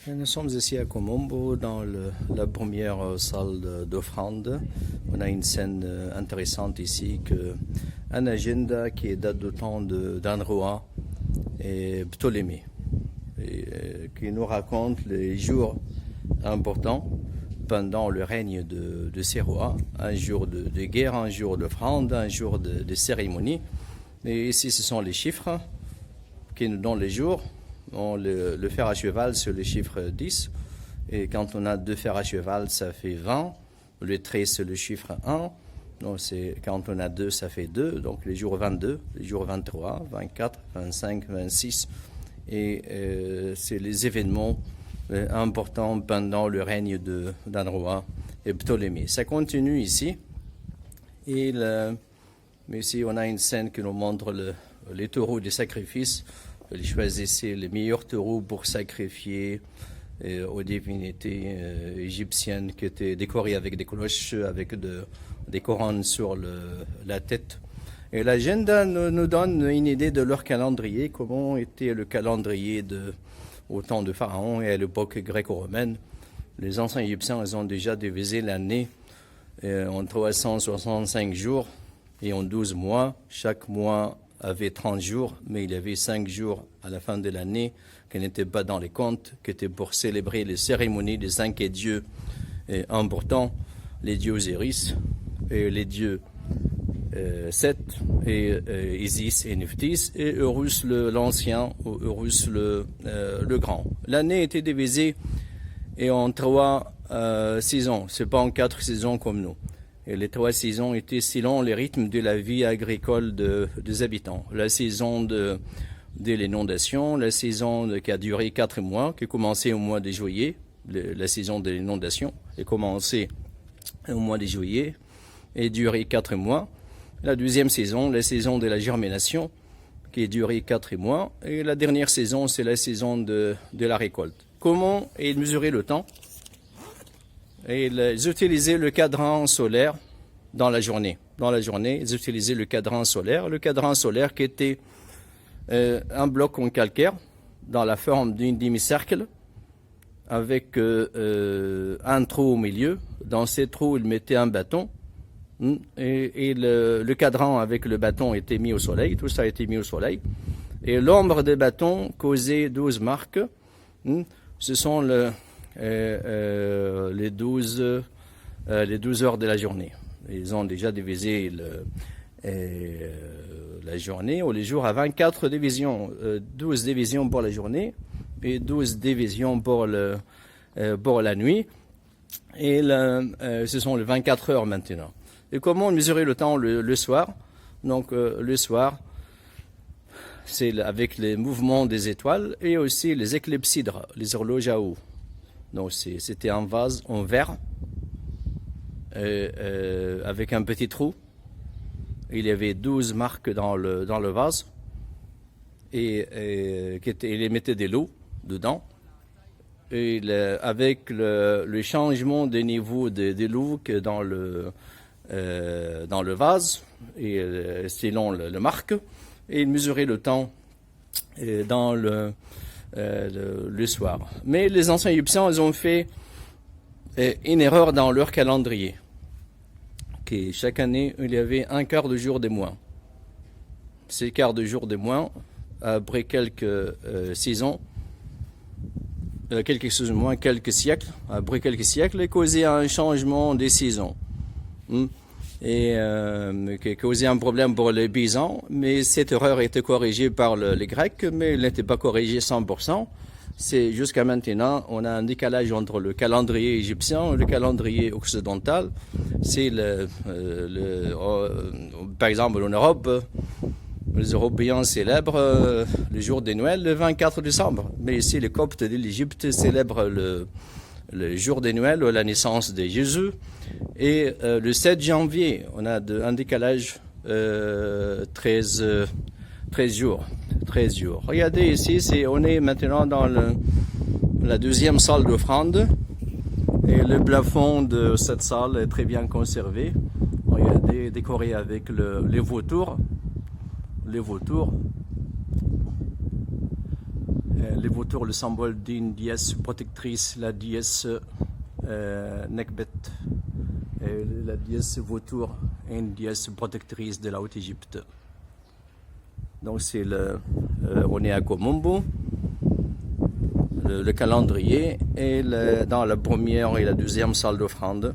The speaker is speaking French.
Nous sommes ici à Komombo dans la première salle d'offrande. On a une scène intéressante ici, un agenda qui date du temps d'An Roi et Ptolémée, qui nous raconte les jours importants pendant le règne de ces rois, un jour de guerre, un jour d'offrande, un jour de cérémonie. Et ici, ce sont les chiffres qui nous donnent les jours. Le fer à cheval, c'est le chiffre 10. Et quand on a deux fers à cheval, ça fait 20. Le trait, c'est le chiffre 1. Donc, quand on a deux, ça fait 2. Donc, les jours 22, les jours 23, 24, 25, 26. Et c'est les événements importants pendant le règne d'An Roi et Ptolémée. Ça continue ici. Mais ici, on a une scène qui nous montre les taureaux des sacrifices. Ils choisissaient les meilleurs taureaux pour sacrifier aux divinités égyptiennes qui étaient décorées avec des cloches, avec des couronnes sur la tête. Et l'agenda nous donne une idée de leur calendrier, comment était le calendrier au temps de Pharaon et à l'époque gréco-romaine. Les anciens Égyptiens, ils ont déjà divisé l'année en 365 jours et en 12 mois. Chaque mois avait 30 jours, mais il y avait 5 jours à la fin de l'année qui n'étaient pas dans les comptes, qui étaient pour célébrer les cérémonies des 5 dieux importants, les dieux Osiris, et les dieux Seth, et Isis et Nephthys, et Horus l'Ancien, ou Horus le Grand. L'année était divisée en 3 saisons, c'est pas en 4 saisons comme nous. Et les 3 saisons étaient selon les rythmes de la vie agricole des habitants. La saison de l'inondation, la saison qui a duré 4 mois, qui a commencé au mois de juillet. La saison de l'inondation a commencé au mois de juillet et duré 4 mois. La deuxième saison, la saison de la germination, qui a duré 4 mois. Et la dernière saison, c'est la saison de la récolte. Comment est mesuré le temps? Et ils utilisaient le cadran solaire dans la journée. Dans la journée, ils utilisaient le cadran solaire. Le cadran solaire qui était un bloc en calcaire dans la forme d'un demi-cercle avec un trou au milieu. Dans ces trous, ils mettaient un bâton. Et le cadran avec le bâton était mis au soleil. Tout ça a été mis au soleil. Et l'ombre des bâtons causait 12 marques. Ce sont les 12 heures de la journée. Ils ont déjà divisé la journée ou les jours à 24 divisions, 12 divisions pour la journée et 12 divisions pour la nuit. Et ce sont les 24 heures maintenant. Et comment mesurer le temps le soir? Donc le soir, c'est avec les mouvements des étoiles et aussi les éclipsidres, les horloges à eau. Donc c'était un vase en verre avec un petit trou. Il y avait 12 marques dans le vase et il mettait de l'eau dedans. Et avec le changement de niveau de l'eau dans le vase et selon le marque, et il mesurait le temps dans le soir. Mais les anciens Égyptiens, ils ont fait une erreur dans leur calendrier. Chaque année, il y avait un quart de jour de moins. Ces quarts de jour de moins, après quelques saisons, quelques siècles, après quelques siècles, causaient un changement des saisons. Et qui causait un problème pour les paysans, mais cette erreur a été corrigée par les Grecs, mais elle n'était pas corrigée 100%. C'est jusqu'à maintenant, on a un décalage entre le calendrier égyptien et le calendrier occidental. C'est par exemple en Europe, les Européens célèbrent le jour de Noël le 24 décembre, mais ici les Coptes de l'Égypte célèbrent le jour de Noël ou la naissance de Jésus. Et le 7 janvier, on a un décalage 13 jours. 13 jours. Regardez ici, on est maintenant dans la deuxième salle d'offrande. Et le plafond de cette salle est très bien conservé. Regardez, décoré avec les vautours. Les vautours. Les vautours, le symbole d'une déesse protectrice, la déesse Nekbet. Et la déesse vautour est une déesse protectrice de la Haute-Égypte. Donc c'est on est à Komombo, le calendrier, et dans la première et la deuxième salle d'offrande.